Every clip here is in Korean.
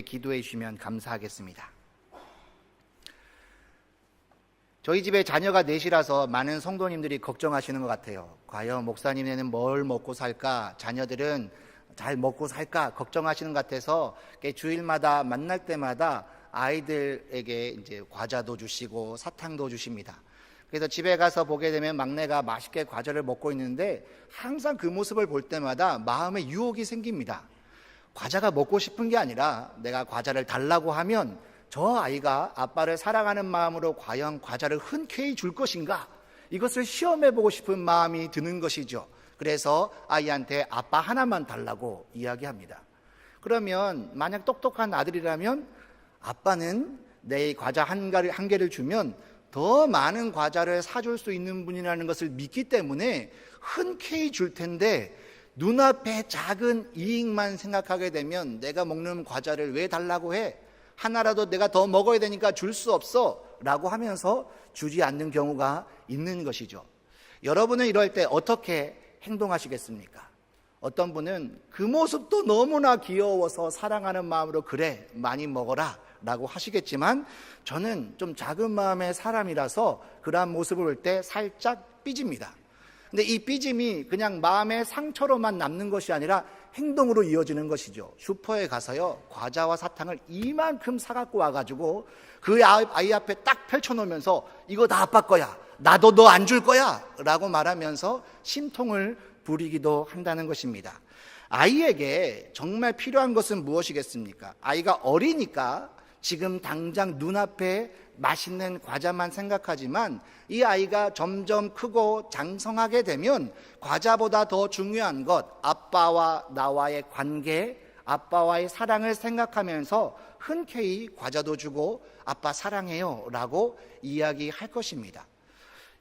기도해 주시면 감사하겠습니다. 저희 집에 자녀가 넷이라서 많은 성도님들이 걱정하시는 것 같아요. 과연 목사님네는 뭘 먹고 살까? 자녀들은 잘 먹고 살까? 걱정하시는 것 같아서 주일마다 만날 때마다 아이들에게 이제 과자도 주시고 사탕도 주십니다. 그래서 집에 가서 보게 되면 막내가 맛있게 과자를 먹고 있는데 항상 그 모습을 볼 때마다 마음에 유혹이 생깁니다. 과자가 먹고 싶은 게 아니라 내가 과자를 달라고 하면 저 아이가 아빠를 사랑하는 마음으로 과연 과자를 흔쾌히 줄 것인가? 이것을 시험해보고 싶은 마음이 드는 것이죠. 그래서 아이한테 아빠 하나만 달라고 이야기합니다. 그러면 만약 똑똑한 아들이라면 아빠는 내 과자 한 개를 주면 더 많은 과자를 사줄 수 있는 분이라는 것을 믿기 때문에 흔쾌히 줄 텐데 눈앞에 작은 이익만 생각하게 되면 내가 먹는 과자를 왜 달라고 해? 하나라도 내가 더 먹어야 되니까 줄 수 없어 라고 하면서 주지 않는 경우가 있는 것이죠. 여러분은 이럴 때 어떻게 행동하시겠습니까? 어떤 분은 그 모습도 너무나 귀여워서 사랑하는 마음으로 그래 많이 먹어라 라고 하시겠지만 저는 좀 작은 마음의 사람이라서 그러한 모습을 볼 때 살짝 삐집니다. 근데 이 삐짐이 그냥 마음의 상처로만 남는 것이 아니라 행동으로 이어지는 것이죠. 슈퍼에 가서요 과자와 사탕을 이만큼 사갖고 와가지고 그 아이 앞에 딱 펼쳐놓으면서 이거 다 아빠 거야, 나도 너 안 줄 거야 라고 말하면서 심통을 부리기도 한다는 것입니다. 아이에게 정말 필요한 것은 무엇이겠습니까? 아이가 어리니까 지금 당장 눈앞에 맛있는 과자만 생각하지만 이 아이가 점점 크고 장성하게 되면 과자보다 더 중요한 것, 아빠와 나와의 관계, 아빠와의 사랑을 생각하면서 흔쾌히 과자도 주고 아빠 사랑해요 라고 이야기할 것입니다.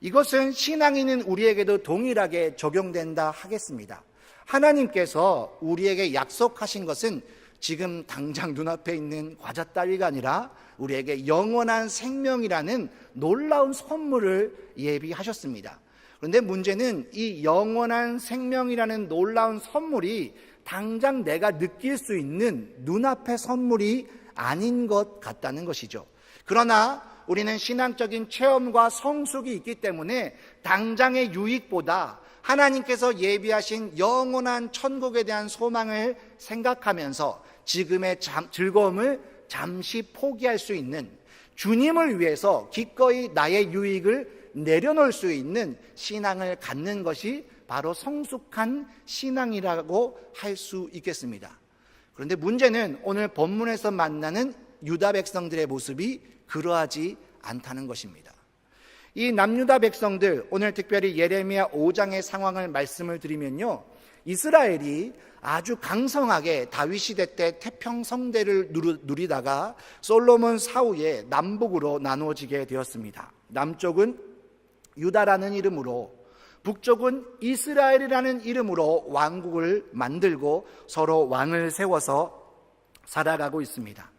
이것은 신앙인인 우리에게도 동일하게 적용된다 하겠습니다. 하나님께서 우리에게 약속하신 것은 지금 당장 눈앞에 있는 과자 따위가 아니라 우리에게 영원한 생명이라는 놀라운 선물을 예비하셨습니다. 그런데 문제는 이 영원한 생명이라는 놀라운 선물이 당장 내가 느낄 수 있는 눈앞의 선물이 아닌 것 같다는 것이죠. 그러나 우리는 신앙적인 체험과 성숙이 있기 때문에 당장의 유익보다 하나님께서 예비하신 영원한 천국에 대한 소망을 생각하면서 지금의 즐거움을 잠시 포기할 수 있는, 주님을 위해서 기꺼이 나의 유익을 내려놓을 수 있는 신앙을 갖는 것이 바로 성숙한 신앙이라고 할 수 있겠습니다. 그런데 문제는 오늘 본문에서 만나는 유다 백성들의 모습이 그러하지 않다는 것입니다. 이 남유다 백성들, 오늘 특별히 예레미야 5장의 상황을 말씀을 드리면요, 이스라엘이 아주 강성하게 다윗 시대 때 태평성대를 누리다가 솔로몬 사후에 남북으로 나누어지게 되었습니다. 남쪽은 유다라는 이름으로, 북쪽은 이스라엘이라는 이름으로 왕국을 만들고 서로 왕을 세워서 살아가고 있습니다.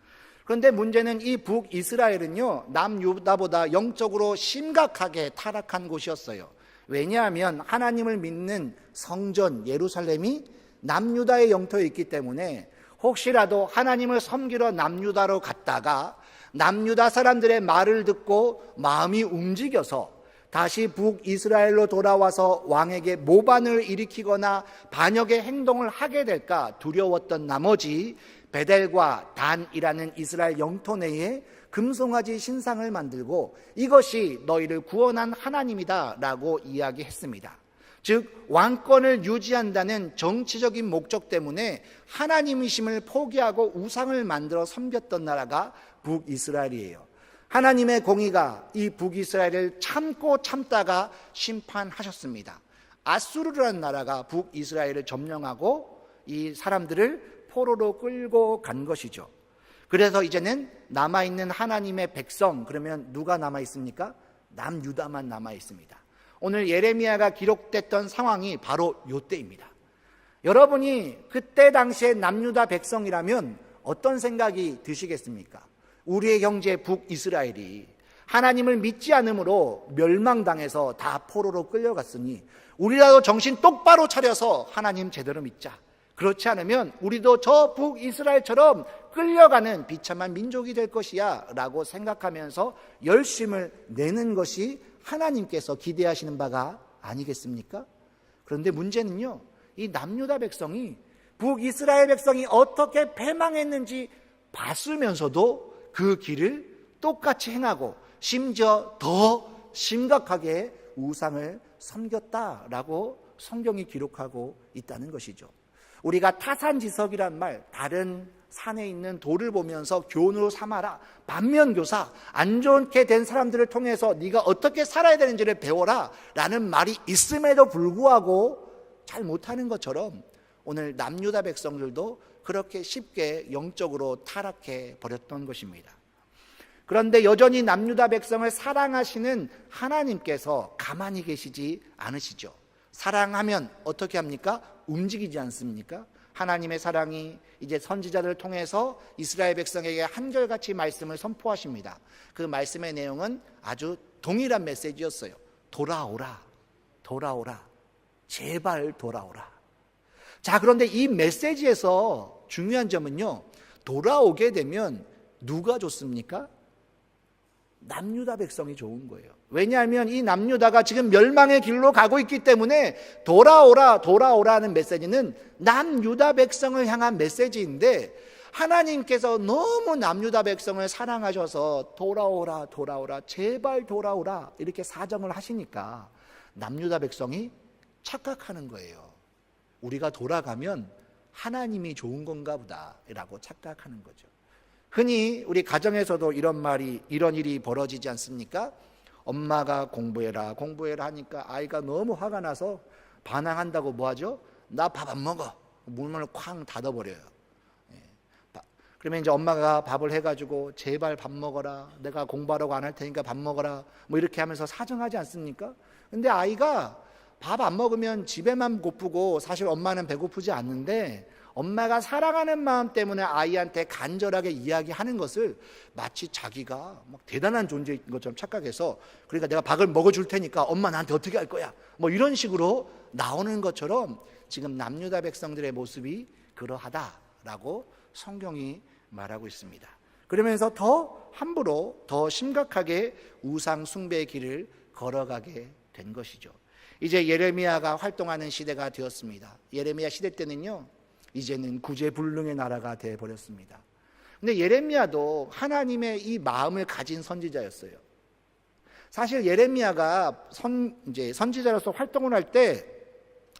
그런데 문제는 이 북이스라엘은요 남유다보다 영적으로 심각하게 타락한 곳이었어요. 왜냐하면 하나님을 믿는 성전 예루살렘이 남유다의 영토에 있기 때문에 혹시라도 하나님을 섬기러 남유다로 갔다가 남유다 사람들의 말을 듣고 마음이 움직여서 다시 북이스라엘로 돌아와서 왕에게 모반을 일으키거나 반역의 행동을 하게 될까 두려웠던 나머지 베델과 단이라는 이스라엘 영토 내에 금송아지 신상을 만들고 이것이 너희를 구원한 하나님이다 라고 이야기했습니다. 즉 왕권을 유지한다는 정치적인 목적 때문에 하나님이심을 포기하고 우상을 만들어 섬겼던 나라가 북이스라엘이에요. 하나님의 공의가 이 북이스라엘을 참다가 심판하셨습니다. 아수르라는 나라가 북이스라엘을 점령하고 이 사람들을 포로로 끌고 간 것이죠. 그래서 이제는 남아있는 하나님의 백성, 그러면 누가 남아있습니까? 남유다만 남아있습니다. 오늘 예레미야가 기록됐던 상황이 바로 이때입니다. 여러분이 그때 당시에 남유다 백성이라면 어떤 생각이 드시겠습니까? 우리의 형제 북이스라엘이 하나님을 믿지 않으므로 멸망당해서 다 포로로 끌려갔으니 우리라도 정신 똑바로 차려서 하나님 제대로 믿자. 그렇지 않으면 우리도 저 북이스라엘처럼 끌려가는 비참한 민족이 될 것이야 라고 생각하면서 열심을 내는 것이 하나님께서 기대하시는 바가 아니겠습니까? 그런데 문제는요, 이 남유다 백성이 북이스라엘 백성이 어떻게 패망했는지 봤으면서도 그 길을 똑같이 행하고 심지어 더 심각하게 우상을 섬겼다라고 성경이 기록하고 있다는 것이죠. 우리가 타산지석이란 말, 다른 산에 있는 돌을 보면서 교훈으로 삼아라, 반면교사, 안 좋게 된 사람들을 통해서 네가 어떻게 살아야 되는지를 배워라 라는 말이 있음에도 불구하고 잘 못하는 것처럼 오늘 남유다 백성들도 그렇게 쉽게 영적으로 타락해 버렸던 것입니다. 그런데 여전히 남유다 백성을 사랑하시는 하나님께서 가만히 계시지 않으시죠. 사랑하면 어떻게 합니까? 움직이지 않습니까? 하나님의 사랑이 이제 선지자들을 통해서 이스라엘 백성에게 한결같이 말씀을 선포하십니다. 그 말씀의 내용은 아주 동일한 메시지였어요. 돌아오라, 돌아오라, 제발 돌아오라. 자, 그런데 이 메시지에서 중요한 점은요, 돌아오게 되면 누가 좋습니까? 남유다 백성이 좋은 거예요. 왜냐하면 이 남유다가 지금 멸망의 길로 가고 있기 때문에 돌아오라, 돌아오라 하는 메시지는 남유다 백성을 향한 메시지인데, 하나님께서 너무 남유다 백성을 사랑하셔서 돌아오라, 돌아오라, 제발 돌아오라 이렇게 사정을 하시니까 남유다 백성이 착각하는 거예요. 우리가 돌아가면 하나님이 좋은 건가 보다 라고 착각하는 거죠. 흔히 우리 가정에서도 이런 일이 벌어지지 않습니까? 엄마가 공부해라 공부해라 하니까 아이가 너무 화가 나서 반항한다고 뭐 하죠? 나 밥 안 먹어. 문을 쾅 닫아버려요. 그러면 이제 엄마가 밥을 해가지고 제발 밥 먹어라, 내가 공부하라고 안 할 테니까 밥 먹어라, 뭐 이렇게 하면서 사정하지 않습니까? 근데 아이가 밥 안 먹으면 집에만 고프고 사실 엄마는 배고프지 않는데, 엄마가 사랑하는 마음 때문에 아이한테 간절하게 이야기하는 것을 마치 자기가 막 대단한 존재인 것처럼 착각해서, 그러니까 내가 밥을 먹어줄 테니까 엄마 나한테 어떻게 할 거야, 뭐 이런 식으로 나오는 것처럼 지금 남유다 백성들의 모습이 그러하다라고 성경이 말하고 있습니다. 그러면서 더 함부로 더 심각하게 우상 숭배의 길을 걸어가게 된 것이죠. 이제 예레미야가 활동하는 시대가 되었습니다. 예레미야 시대 때는요, 이제는 구제불능의 나라가 되어버렸습니다. 근데 예레미야도 하나님의 이 마음을 가진 선지자였어요. 사실 예레미야가 선지자로서 활동을 할 때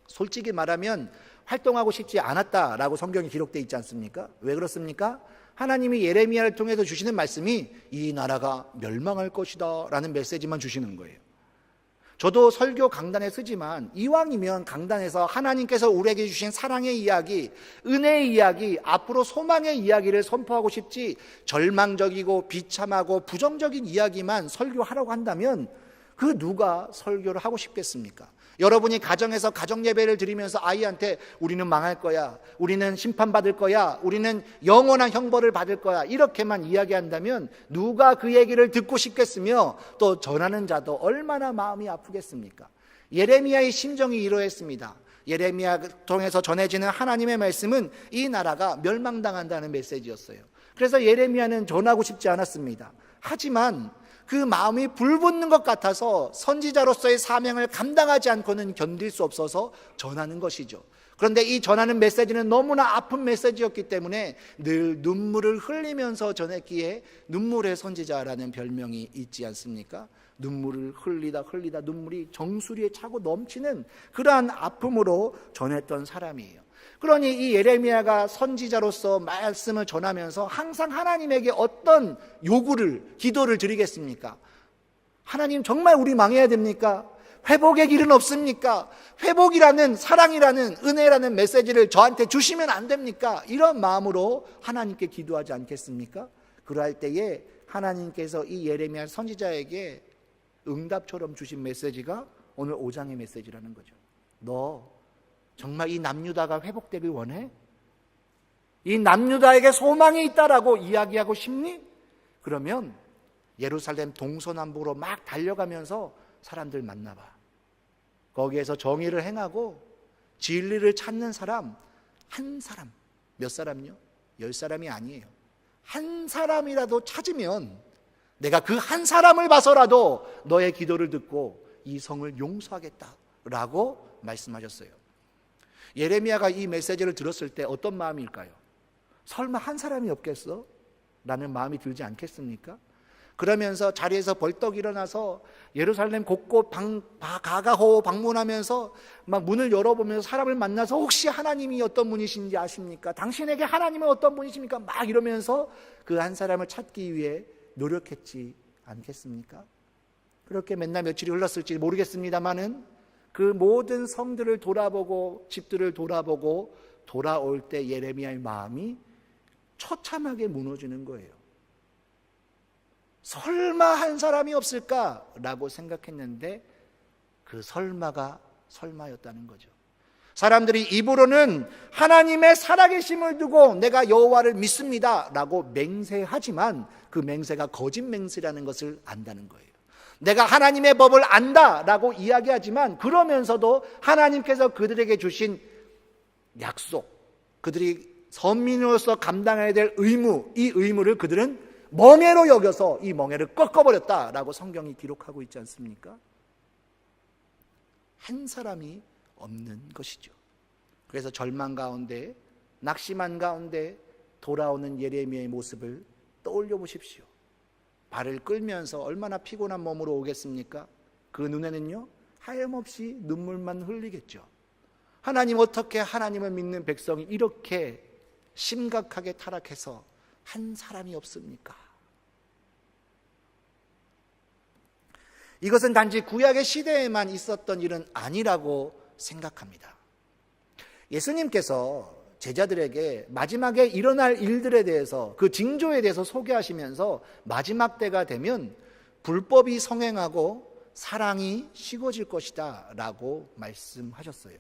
솔직히 말하면 활동하고 싶지 않았다라고 성경이 기록되어 있지 않습니까? 왜 그렇습니까? 하나님이 예레미야를 통해서 주시는 말씀이 이 나라가 멸망할 것이다 라는 메시지만 주시는 거예요. 저도 설교 강단에 쓰지만 이왕이면 강단에서 하나님께서 우리에게 주신 사랑의 이야기, 은혜의 이야기, 앞으로 소망의 이야기를 선포하고 싶지, 절망적이고 비참하고 부정적인 이야기만 설교하라고 한다면 그 누가 설교를 하고 싶겠습니까? 여러분이 가정에서 가정 예배를 드리면서 아이한테 우리는 망할 거야, 우리는 심판받을 거야, 우리는 영원한 형벌을 받을 거야 이렇게만 이야기한다면 누가 그 얘기를 듣고 싶겠으며, 또 전하는 자도 얼마나 마음이 아프겠습니까? 예레미야의 심정이 이러했습니다. 예레미야 통해서 전해지는 하나님의 말씀은 이 나라가 멸망당한다는 메시지였어요. 그래서 예레미야는 전하고 싶지 않았습니다. 하지만 그 마음이 불붙는 것 같아서 선지자로서의 사명을 감당하지 않고는 견딜 수 없어서 전하는 것이죠. 그런데 이 전하는 메시지는 너무나 아픈 메시지였기 때문에 늘 눈물을 흘리면서 전했기에 눈물의 선지자라는 별명이 있지 않습니까? 눈물을 흘리다 눈물이 정수리에 차고 넘치는 그러한 아픔으로 전했던 사람이에요. 그러니 이 예레미야가 선지자로서 말씀을 전하면서 항상 하나님에게 어떤 기도를 드리겠습니까? 하나님, 정말 우리 망해야 됩니까? 회복의 길은 없습니까? 회복이라는, 사랑이라는, 은혜라는 메시지를 저한테 주시면 안 됩니까? 이런 마음으로 하나님께 기도하지 않겠습니까? 그러할 때에 하나님께서 이 예레미야 선지자에게 응답처럼 주신 메시지가 오늘 5장의 메시지라는 거죠. 너 정말 이 남유다가 회복되길 원해? 이 남유다에게 소망이 있다라고 이야기하고 싶니? 그러면 예루살렘 동서남북으로 막 달려가면서 사람들 만나봐. 거기에서 정의를 행하고 진리를 찾는 사람 한 사람, 몇 사람요? 10사람이 아니에요. 한 사람이라도 찾으면 내가 그 한 사람을 봐서라도 너의 기도를 듣고 이 성을 용서하겠다라고 말씀하셨어요. 예레미야가 이 메시지를 들었을 때 어떤 마음일까요? 설마 한 사람이 없겠어? 라는 마음이 들지 않겠습니까? 그러면서 자리에서 벌떡 일어나서 예루살렘 곳곳 가가호 방문하면서 막 문을 열어보면서 사람을 만나서 혹시 하나님이 어떤 분이신지 아십니까? 당신에게 하나님은 어떤 분이십니까? 막 이러면서 그 한 사람을 찾기 위해 노력했지 않겠습니까? 그렇게 맨날 며칠이 흘렀을지 모르겠습니다만은 그 모든 성들을 돌아보고 집들을 돌아보고 돌아올 때 예레미야의 마음이 처참하게 무너지는 거예요. 설마 한 사람이 없을까라고 생각했는데 그 설마가 설마였다는 거죠. 사람들이 입으로는 하나님의 살아계심을 두고 내가 여호와를 믿습니다라고 맹세하지만 그 맹세가 거짓 맹세라는 것을 안다는 거예요. 내가 하나님의 법을 안다라고 이야기하지만 그러면서도 하나님께서 그들에게 주신 약속, 그들이 선민으로서 감당해야 될 의무, 이 의무를 그들은 멍해로 여겨서 이 멍해를 꺾어버렸다라고 성경이 기록하고 있지 않습니까? 한 사람이 없는 것이죠. 그래서 절망 가운데, 낙심한 가운데 돌아오는 예레미야의 모습을 떠올려 보십시오. 발을 끌면서 얼마나 피곤한 몸으로 오겠습니까? 그 눈에는요, 하염없이 눈물만 흘리겠죠. 하나님, 어떻게 하나님을 믿는 백성이 이렇게 심각하게 타락해서 한 사람이 없습니까? 이것은 단지 구약의 시대에만 있었던 일은 아니라고 생각합니다. 예수님께서 제자들에게 마지막에 일어날 일들에 대해서, 그 징조에 대해서 소개하시면서 마지막 때가 되면 불법이 성행하고 사랑이 식어질 것이다 라고 말씀하셨어요.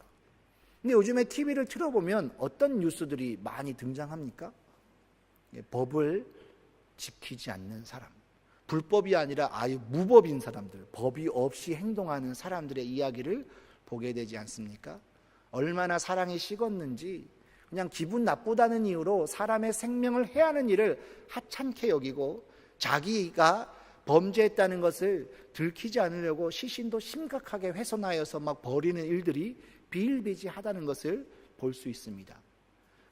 근데 요즘에 TV를 틀어보면 어떤 뉴스들이 많이 등장합니까? 법을 지키지 않는 사람, 불법이 아니라 아예 무법인 사람들, 법이 없이 행동하는 사람들의 이야기를 보게 되지 않습니까? 얼마나 사랑이 식었는지 그냥 기분 나쁘다는 이유로 사람의 생명을 해하는 일을 하찮게 여기고 자기가 범죄했다는 것을 들키지 않으려고 시신도 심각하게 훼손하여서 막 버리는 일들이 비일비재하다는 것을 볼 수 있습니다.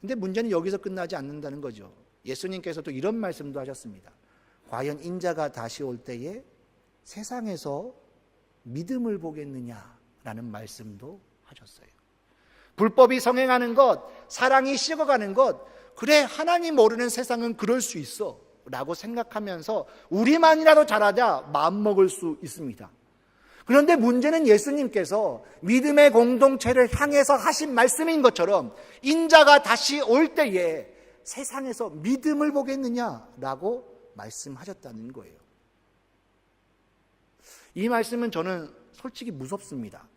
근데 문제는 여기서 끝나지 않는다는 거죠. 예수님께서도 이런 말씀도 하셨습니다. 과연 인자가 다시 올 때에 세상에서 믿음을 보겠느냐라는 말씀도 하셨어요. 불법이 성행하는 것, 사랑이 식어가는 것, 그래 하나님 모르는 세상은 그럴 수 있어 라고 생각하면서 우리만이라도 잘하자 마음먹을 수 있습니다. 그런데 문제는 예수님께서 믿음의 공동체를 향해서 하신 말씀인 것처럼 인자가 다시 올 때에 세상에서 믿음을 보겠느냐라고 말씀하셨다는 거예요. 이 말씀은 저는 솔직히 무섭습니다.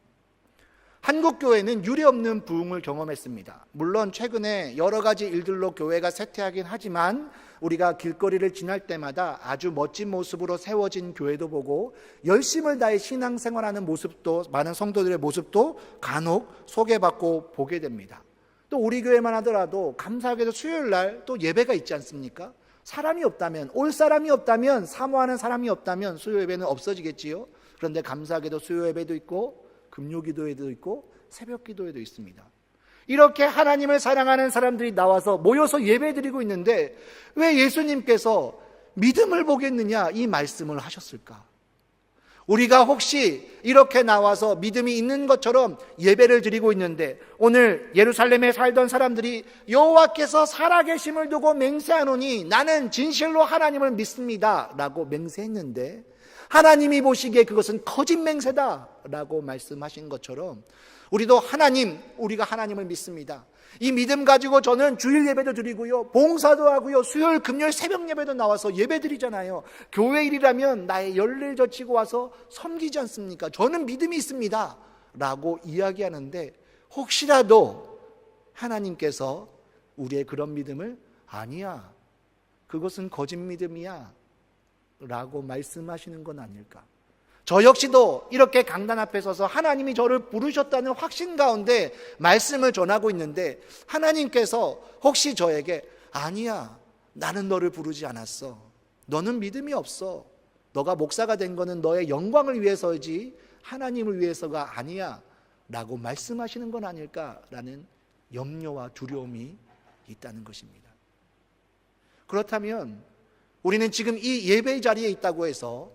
한국 교회는 유례없는 부흥을 경험했습니다. 물론 최근에 여러 가지 일들로 교회가 쇠퇴하긴 하지만 우리가 길거리를 지날 때마다 아주 멋진 모습으로 세워진 교회도 보고 열심을 다해 신앙생활하는 모습도, 많은 성도들의 모습도 간혹 소개받고 보게 됩니다. 또 우리 교회만 하더라도 감사하게도 수요일 날 또 예배가 있지 않습니까? 사람이 없다면, 올 사람이 없다면, 사모하는 사람이 없다면 수요 예배는 없어지겠지요. 그런데 감사하게도 수요 예배도 있고 금요 기도회도 있고 새벽 기도회도 있습니다. 이렇게 하나님을 사랑하는 사람들이 나와서 모여서 예배드리고 있는데 왜 예수님께서 믿음을 보겠느냐 이 말씀을 하셨을까? 우리가 혹시 이렇게 나와서 믿음이 있는 것처럼 예배를 드리고 있는데 오늘 예루살렘에 살던 사람들이 여호와께서 살아계심을 두고 맹세하노니 나는 진실로 하나님을 믿습니다 라고 맹세했는데 하나님이 보시기에 그것은 거짓 맹세다 라고 말씀하신 것처럼 우리도 우리가 하나님을 믿습니다. 이 믿음 가지고 저는 주일 예배도 드리고요, 봉사도 하고요, 수요일 금요일 새벽 예배도 나와서 예배 드리잖아요. 교회 일이라면 나의 열일 젖히고 와서 섬기지 않습니까? 저는 믿음이 있습니다 라고 이야기하는데 혹시라도 하나님께서 우리의 그런 믿음을 아니야, 그것은 거짓 믿음이야 라고 말씀하시는 건 아닐까? 저 역시도 이렇게 강단 앞에 서서 하나님이 저를 부르셨다는 확신 가운데 말씀을 전하고 있는데, 하나님께서 혹시 저에게 아니야, 나는 너를 부르지 않았어, 너는 믿음이 없어, 너가 목사가 된 거는 너의 영광을 위해서지 하나님을 위해서가 아니야 라고 말씀하시는 건 아닐까라는 염려와 두려움이 있다는 것입니다. 그렇다면 우리는 지금 이 예배의 자리에 있다고 해서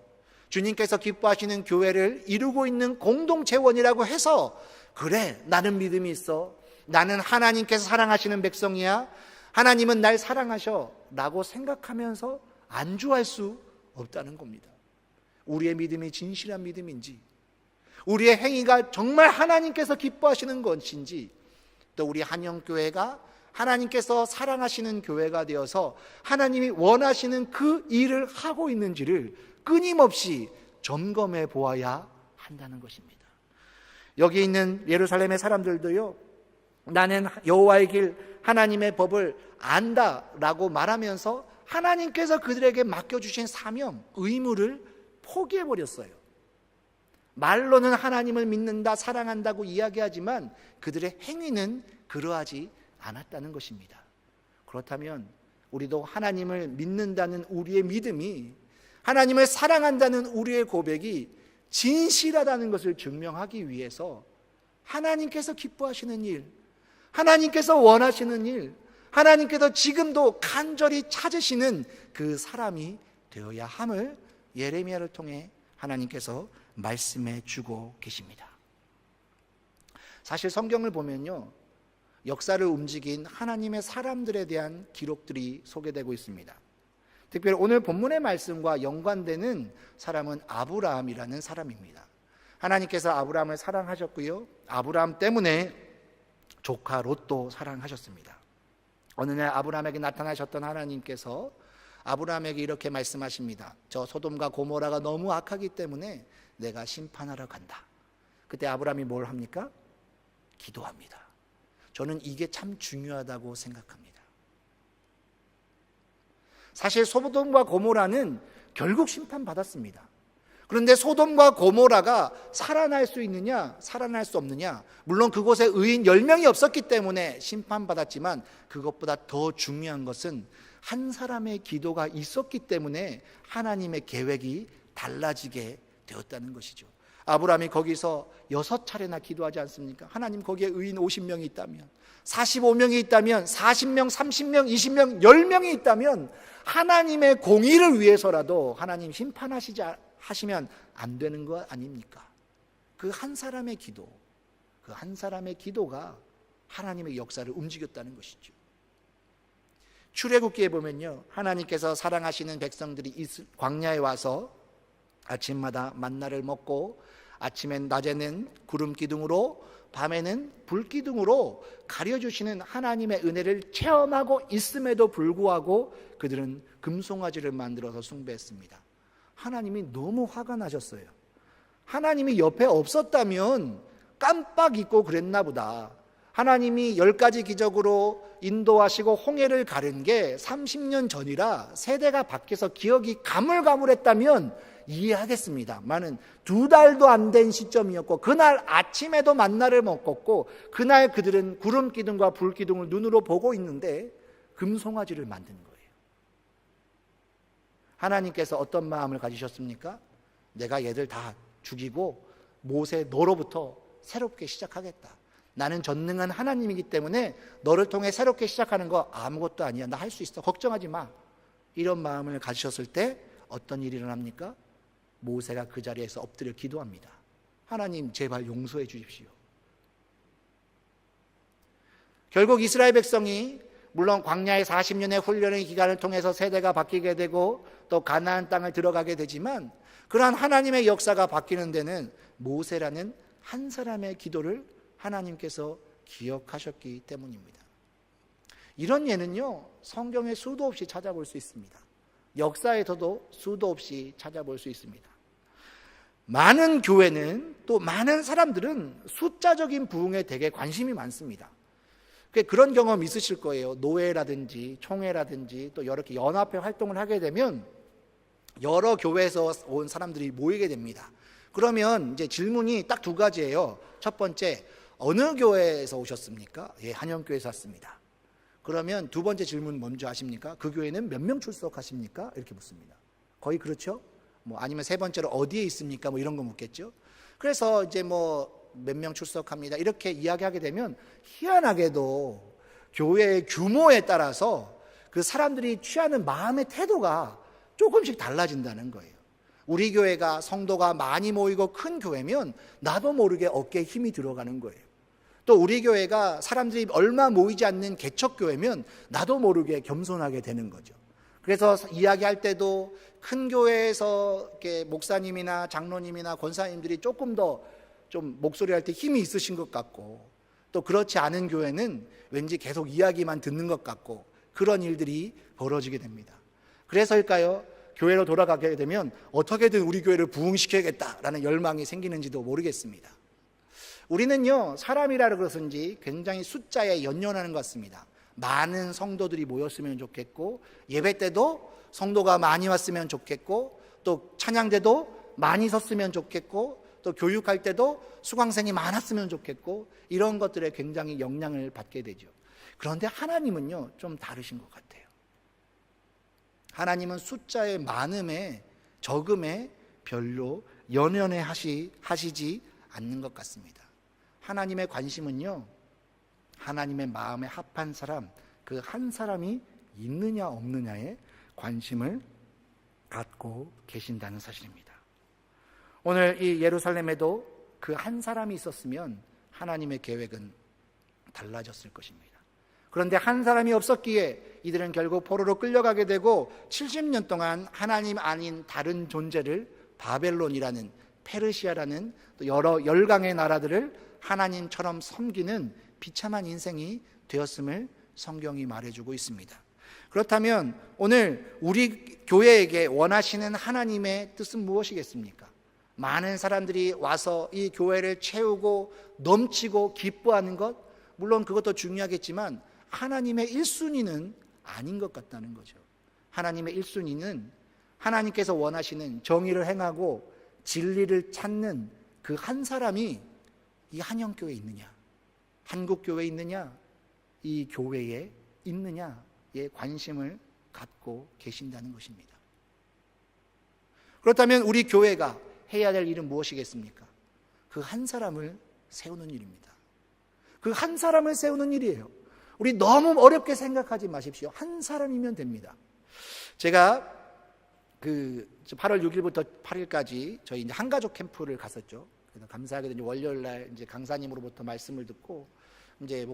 주님께서 기뻐하시는 교회를 이루고 있는 공동체원이라고 해서 그래, 나는 믿음이 있어, 나는 하나님께서 사랑하시는 백성이야, 하나님은 날 사랑하셔 라고 생각하면서 안주할 수 없다는 겁니다. 우리의 믿음이 진실한 믿음인지, 우리의 행위가 정말 하나님께서 기뻐하시는 것인지, 또 우리 한영교회가 하나님께서 사랑하시는 교회가 되어서 하나님이 원하시는 그 일을 하고 있는지를 끊임없이 점검해 보아야 한다는 것입니다. 여기 있는 예루살렘의 사람들도요, 나는 여호와의 길, 하나님의 법을 안다라고 말하면서 하나님께서 그들에게 맡겨주신 사명, 의무를 포기해버렸어요. 말로는 하나님을 믿는다, 사랑한다고 이야기하지만 그들의 행위는 그러하지 않았다는 것입니다. 그렇다면 우리도 하나님을 믿는다는 우리의 믿음이, 하나님을 사랑한다는 우리의 고백이 진실하다는 것을 증명하기 위해서 하나님께서 기뻐하시는 일, 하나님께서 원하시는 일, 하나님께서 지금도 간절히 찾으시는 그 사람이 되어야 함을 예레미야를 통해 하나님께서 말씀해 주고 계십니다. 사실 성경을 보면요, 역사를 움직인 하나님의 사람들에 대한 기록들이 소개되고 있습니다. 특별히 오늘 본문의 말씀과 연관되는 사람은 아브라함이라는 사람입니다. 하나님께서 아브라함을 사랑하셨고요, 아브라함 때문에 조카 롯도 사랑하셨습니다. 어느 날 아브라함에게 나타나셨던 하나님께서 아브라함에게 이렇게 말씀하십니다. 저 소돔과 고모라가 너무 악하기 때문에 내가 심판하러 간다. 그때 아브라함이 뭘 합니까? 기도합니다. 저는 이게 참 중요하다고 생각합니다. 사실 소돔과 고모라는 결국 심판받았습니다. 그런데 소돔과 고모라가 살아날 수 있느냐, 살아날 수 없느냐, 물론 그곳에 의인 10명이 없었기 때문에 심판받았지만 그것보다 더 중요한 것은 한 사람의 기도가 있었기 때문에 하나님의 계획이 달라지게 되었다는 것이죠. 아브라함이 거기서 6차례나 기도하지 않습니까? 하나님, 거기에 의인 50명이 있다면, 45명이 있다면, 40명, 30명, 20명, 10명이 있다면 하나님의 공의를 위해서라도 하나님 심판하시면 안 되는 거 아닙니까? 그 한 사람의 기도, 그 한 사람의 기도가 하나님의 역사를 움직였다는 것이죠. 출애굽기에 보면요, 하나님께서 사랑하시는 백성들이 광야에 와서 아침마다 만나를 먹고 아침엔 낮에는 구름 기둥으로, 밤에는 불 기둥으로 가려주시는 하나님의 은혜를 체험하고 있음에도 불구하고 그들은 금송아지를 만들어서 숭배했습니다. 하나님이 너무 화가 나셨어요. 하나님이 옆에 없었다면 깜빡 잊고 그랬나 보다. 하나님이 10가지 기적으로 인도하시고 홍해를 가른 게 30년 전이라 세대가 바뀌어서 기억이 가물가물했다면 이해하겠습니다. 많은 2달도 안 된 시점이었고 그날 아침에도 만나를 먹었고 그날 그들은 구름 기둥과 불 기둥을 눈으로 보고 있는데 금송아지를 만든 거예요. 하나님께서 어떤 마음을 가지셨습니까? 내가 얘들 다 죽이고 모세 너로부터 새롭게 시작하겠다. 나는 전능한 하나님이기 때문에 너를 통해 새롭게 시작하는 거 아무것도 아니야. 나 할 수 있어. 걱정하지 마. 이런 마음을 가지셨을 때 어떤 일이 일어납니까? 모세가 그 자리에서 엎드려 기도합니다. 하나님, 제발 용서해 주십시오. 결국 이스라엘 백성이 물론 광야의 40년의 훈련의 기간을 통해서 세대가 바뀌게 되고 또 가나안 땅을 들어가게 되지만 그러한 하나님의 역사가 바뀌는 데는 모세라는 한 사람의 기도를 하나님께서 기억하셨기 때문입니다. 이런 예는요, 성경에 수도 없이 찾아볼 수 있습니다. 역사에서도 수도 없이 찾아볼 수 있습니다. 많은 교회는 또 많은 사람들은 숫자적인 부흥에 되게 관심이 많습니다. 그런 경험 있으실 거예요. 노회라든지 총회라든지 또 여러 연합회 활동을 하게 되면 여러 교회에서 온 사람들이 모이게 됩니다. 그러면 이제 질문이 딱 두 가지예요. 첫 번째, 어느 교회에서 오셨습니까? 예, 한영교회에서 왔습니다. 그러면 두 번째 질문 뭔지 아십니까? 그 교회는 몇 명 출석하십니까? 이렇게 묻습니다. 거의 그렇죠? 뭐 아니면 세 번째로 어디에 있습니까? 뭐 이런 거 묻겠죠. 그래서 이제 뭐 몇 명 출석합니다. 이렇게 이야기하게 되면 희한하게도 교회의 규모에 따라서 그 사람들이 취하는 마음의 태도가 조금씩 달라진다는 거예요. 우리 교회가 성도가 많이 모이고 큰 교회면 나도 모르게 어깨에 힘이 들어가는 거예요. 또 우리 교회가 사람들이 얼마 모이지 않는 개척교회면 나도 모르게 겸손하게 되는 거죠. 그래서 이야기할 때도 큰 교회에서 이렇게 목사님이나 장로님이나 권사님들이 조금 더 좀 목소리 할 때 힘이 있으신 것 같고, 또 그렇지 않은 교회는 왠지 계속 이야기만 듣는 것 같고, 그런 일들이 벌어지게 됩니다. 그래서일까요? 교회로 돌아가게 되면 어떻게든 우리 교회를 부흥시켜야겠다라는 열망이 생기는지도 모르겠습니다. 우리는요, 사람이라 그것인지 굉장히 숫자에 연연하는 것 같습니다. 많은 성도들이 모였으면 좋겠고, 예배 때도 성도가 많이 왔으면 좋겠고, 또 찬양 때도 많이 섰으면 좋겠고, 또 교육할 때도 수강생이 많았으면 좋겠고, 이런 것들에 굉장히 영향을 받게 되죠. 그런데 하나님은요, 좀 다르신 것 같아요. 하나님은 숫자의 많음에 적음에 별로 연연해 하시지 않는 것 같습니다. 하나님의 관심은요, 하나님의 마음에 합한 사람, 그 한 사람이 있느냐 없느냐에 관심을 갖고 계신다는 사실입니다. 오늘 이 예루살렘에도 그 한 사람이 있었으면 하나님의 계획은 달라졌을 것입니다. 그런데 한 사람이 없었기에 이들은 결국 포로로 끌려가게 되고 70년 동안 하나님 아닌 다른 존재를, 바벨론이라는, 페르시아라는 또 여러 열강의 나라들을 하나님처럼 섬기는 비참한 인생이 되었음을 성경이 말해주고 있습니다. 그렇다면 오늘 우리 교회에게 원하시는 하나님의 뜻은 무엇이겠습니까? 많은 사람들이 와서 이 교회를 채우고 넘치고 기뻐하는 것, 물론 그것도 중요하겠지만 하나님의 1순위는 아닌 것 같다는 거죠. 하나님의 1순위는 하나님께서 원하시는 정의를 행하고 진리를 찾는 그 한 사람이 이 한영교회에 있느냐, 한국교회에 있느냐, 이 교회에 있느냐에 관심을 갖고 계신다는 것입니다. 그렇다면 우리 교회가 해야 될 일은 무엇이겠습니까? 그 한 사람을 세우는 일입니다. 그 한 사람을 세우는 일이에요. 우리 너무 어렵게 생각하지 마십시오. 한 사람이면 됩니다. 제가 8월 6일부터 8일까지 저희 이제 한가족 캠프를 갔었죠. 그래서 감사하게도 월요일 날 이제 강사님으로부터 말씀을 듣고 이제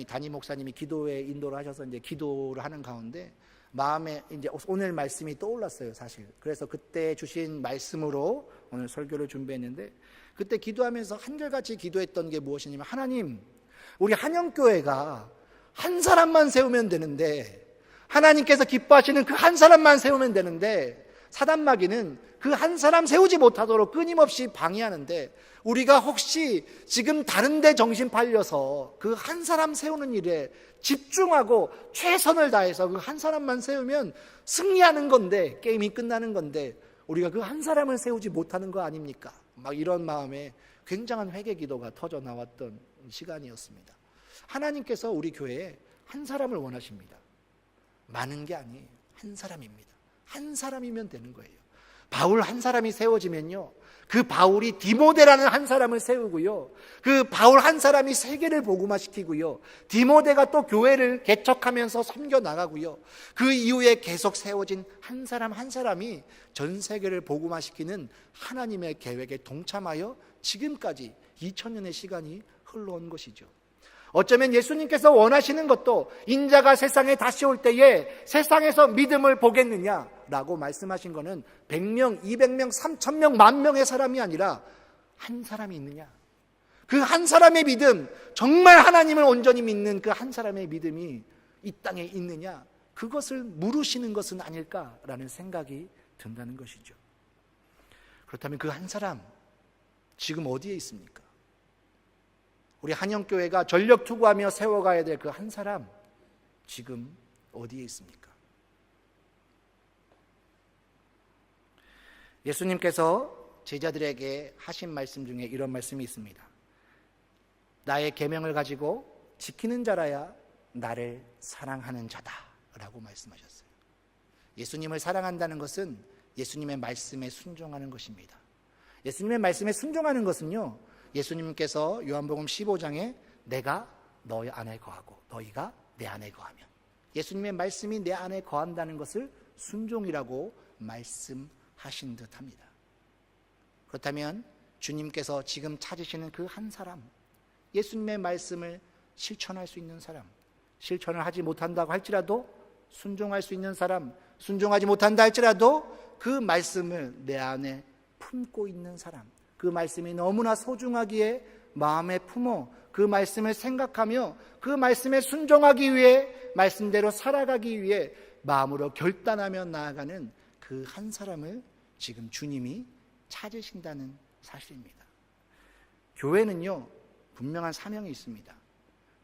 담임 목사님이 기도에 인도를 하셔서 이제 기도를 하는 가운데 마음에 이제 오늘 말씀이 떠올랐어요, 사실. 그래서 그때 주신 말씀으로 오늘 설교를 준비했는데, 그때 기도하면서 한결같이 기도했던 게 무엇이냐면, 하나님, 우리 한영교회가 한 사람만 세우면 되는데, 하나님께서 기뻐하시는 그 한 사람만 세우면 되는데, 사단마귀는 그 한 사람 세우지 못하도록 끊임없이 방해하는데, 우리가 혹시 지금 다른 데 정신 팔려서 그 한 사람 세우는 일에 집중하고 최선을 다해서 그 한 사람만 세우면 승리하는 건데, 게임이 끝나는 건데, 우리가 그 한 사람을 세우지 못하는 거 아닙니까? 막 이런 마음에 굉장한 회개 기도가 터져 나왔던 시간이었습니다. 하나님께서 우리 교회에 한 사람을 원하십니다. 많은 게 아니에요. 한 사람입니다. 한 사람이면 되는 거예요. 바울 한 사람이 세워지면요, 그 바울이 디모데라는 한 사람을 세우고요, 그 바울 한 사람이 세계를 복음화시키고요, 디모데가 또 교회를 개척하면서 섬겨 나가고요, 그 이후에 계속 세워진 한 사람 한 사람이 전 세계를 복음화시키는 하나님의 계획에 동참하여 지금까지 2000년의 시간이 흘러온 것이죠. 어쩌면 예수님께서 원하시는 것도 인자가 세상에 다시 올 때에 세상에서 믿음을 보겠느냐라고 말씀하신 것은 100명, 200명, 3000명, 10,000명의 사람이 아니라 한 사람이 있느냐, 그 한 사람의 믿음, 정말 하나님을 온전히 믿는 그 한 사람의 믿음이 이 땅에 있느냐, 그것을 물으시는 것은 아닐까라는 생각이 든다는 것이죠. 그렇다면 그 한 사람 지금 어디에 있습니까? 우리 한영교회가 전력 투구하며 세워가야 될 그 한 사람 지금 어디에 있습니까? 예수님께서 제자들에게 하신 말씀 중에 이런 말씀이 있습니다. 나의 계명을 가지고 지키는 자라야 나를 사랑하는 자다라고 말씀하셨어요. 예수님을 사랑한다는 것은 예수님의 말씀에 순종하는 것입니다. 예수님의 말씀에 순종하는 것은요, 예수님께서 요한복음 15장에 내가 너희 안에 거하고 너희가 내 안에 거하면, 예수님의 말씀이 내 안에 거한다는 것을 순종이라고 말씀하신 듯합니다. 그렇다면 주님께서 지금 찾으시는 그 한 사람, 예수님의 말씀을 실천할 수 있는 사람, 실천을 하지 못한다고 할지라도 순종할 수 있는 사람, 순종하지 못한다 할지라도 그 말씀을 내 안에 품고 있는 사람, 그 말씀이 너무나 소중하기에 마음에 품어 그 말씀을 생각하며 그 말씀에 순종하기 위해, 말씀대로 살아가기 위해 마음으로 결단하며 나아가는 그 한 사람을 지금 주님이 찾으신다는 사실입니다. 교회는요, 분명한 사명이 있습니다.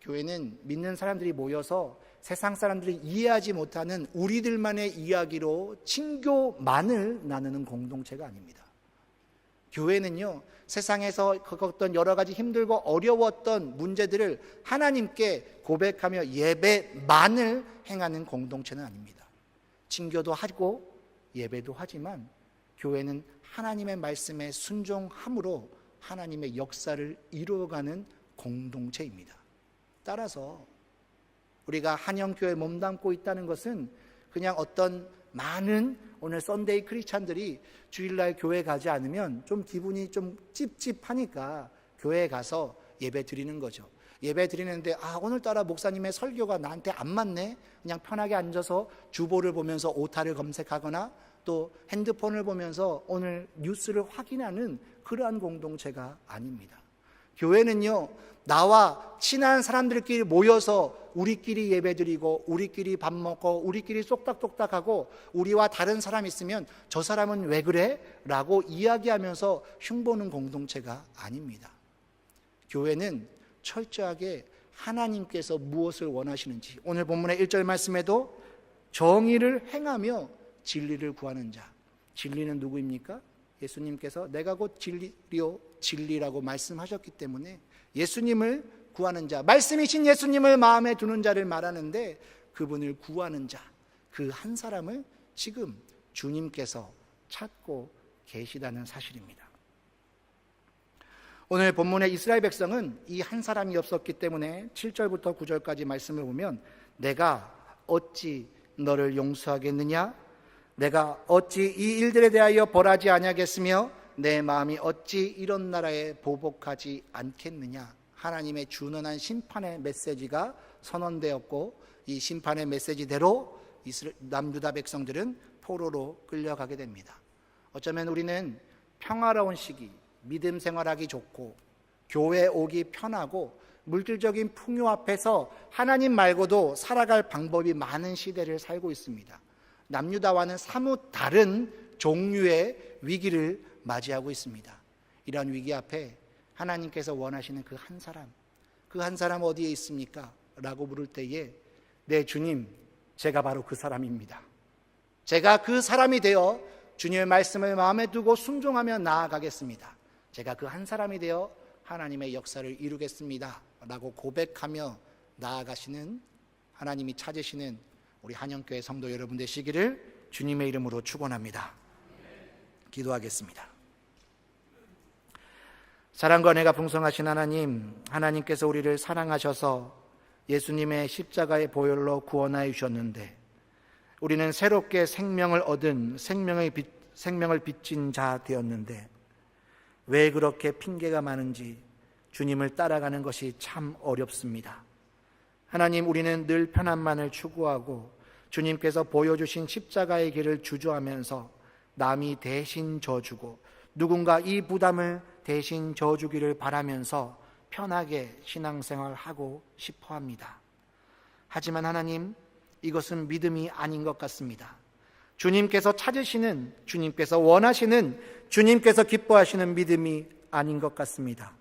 교회는 믿는 사람들이 모여서 세상 사람들이 이해하지 못하는 우리들만의 이야기로 친교만을 나누는 공동체가 아닙니다. 교회는요, 세상에서 겪었던 여러 가지 힘들고 어려웠던 문제들을 하나님께 고백하며 예배만을 행하는 공동체는 아닙니다. 친교도 하고 예배도 하지만 교회는 하나님의 말씀에 순종함으로 하나님의 역사를 이루어가는 공동체입니다. 따라서 우리가 한영교회에 몸담고 있다는 것은 그냥 어떤 많은 오늘 썬데이 크리스찬들이 주일날 교회 가지 않으면 좀 기분이 좀 찝찝하니까 교회에 가서 예배 드리는 거죠. 예배 드리는데 오늘따라 목사님의 설교가 나한테 안 맞네, 그냥 편하게 앉아서 주보를 보면서 오타를 검색하거나 또 핸드폰을 보면서 오늘 뉴스를 확인하는 그러한 공동체가 아닙니다. 교회는요, 나와 친한 사람들끼리 모여서 우리끼리 예배드리고 우리끼리 밥 먹고 우리끼리 쏙닥쏙닥하고 우리와 다른 사람 있으면 저 사람은 왜 그래? 라고 이야기하면서 흉보는 공동체가 아닙니다. 교회는 철저하게 하나님께서 무엇을 원하시는지, 오늘 본문의 1절 말씀에도 정의를 행하며 진리를 구하는 자, 진리는 누구입니까? 예수님께서 내가 곧 진리요 진리라고 말씀하셨기 때문에 예수님을 구하는 자, 말씀이신 예수님을 마음에 두는 자를 말하는데 그분을 구하는 자, 그 한 사람을 지금 주님께서 찾고 계시다는 사실입니다. 오늘 본문의 이스라엘 백성은 이 한 사람이 없었기 때문에 7절부터 9절까지 말씀을 보면 내가 어찌 너를 용서하겠느냐? 내가 어찌 이 일들에 대하여 벌하지 아니하겠으며 내 마음이 어찌 이런 나라에 보복하지 않겠느냐? 하나님의 준원한 심판의 메시지가 선언되었고 이 심판의 메시지대로 남유다 백성들은 포로로 끌려가게 됩니다. 어쩌면 우리는 평화로운 시기, 믿음 생활하기 좋고 교회 오기 편하고 물질적인 풍요 앞에서 하나님 말고도 살아갈 방법이 많은 시대를 살고 있습니다. 남유다와는 사뭇 다른 종류의 위기를 맞이하고 있습니다. 이러한 위기 앞에 하나님께서 원하시는 그 한 사람 어디에 있습니까? 라고 물을 때에 네 주님, 제가 바로 그 사람입니다. 제가 그 사람이 되어 주님의 말씀을 마음에 두고 순종하며 나아가겠습니다. 제가 그 한 사람이 되어 하나님의 역사를 이루겠습니다 라고 고백하며 나아가시는, 하나님이 찾으시는 우리 한영교회 성도 여러분 되시기를 주님의 이름으로 축원합니다. 기도하겠습니다. 사랑과 은혜가 풍성하신 하나님, 하나님께서 우리를 사랑하셔서 예수님의 십자가의 보혈로 구원하여 주셨는데 우리는 새롭게 생명을 얻은 생명을 빚진 자 되었는데 왜 그렇게 핑계가 많은지 주님을 따라가는 것이 참 어렵습니다. 하나님, 우리는 늘 편안만을 추구하고 주님께서 보여주신 십자가의 길을 주저하면서 남이 대신 져주고 누군가 이 부담을 대신 져주기를 바라면서 편하게 신앙생활하고 싶어합니다. 하지만 하나님, 이것은 믿음이 아닌 것 같습니다. 주님께서 찾으시는, 주님께서 원하시는, 주님께서 기뻐하시는 믿음이 아닌 것 같습니다.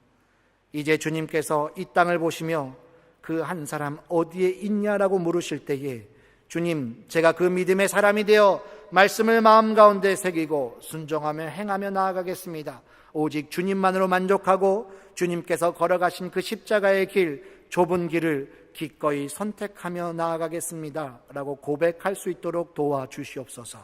이제 주님께서 이 땅을 보시며 그 한 사람 어디에 있냐라고 물으실 때에 주님, 제가 그 믿음의 사람이 되어 말씀을 마음 가운데 새기고 순종하며 행하며 나아가겠습니다. 오직 주님만으로 만족하고 주님께서 걸어가신 그 십자가의 길, 좁은 길을 기꺼이 선택하며 나아가겠습니다 라고 고백할 수 있도록 도와주시옵소서.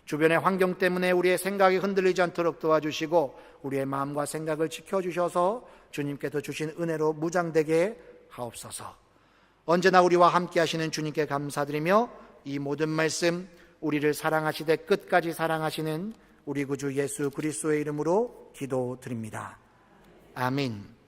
주변의 환경 때문에 우리의 생각이 흔들리지 않도록 도와주시고 우리의 마음과 생각을 지켜주셔서 주님께서 주신 은혜로 무장되게 하옵소서. 언제나 우리와 함께 하시는 주님께 감사드리며 이 모든 말씀 우리를 사랑하시되 끝까지 사랑하시는 우리 구주 예수 그리스도의 이름으로 기도드립니다. 아멘.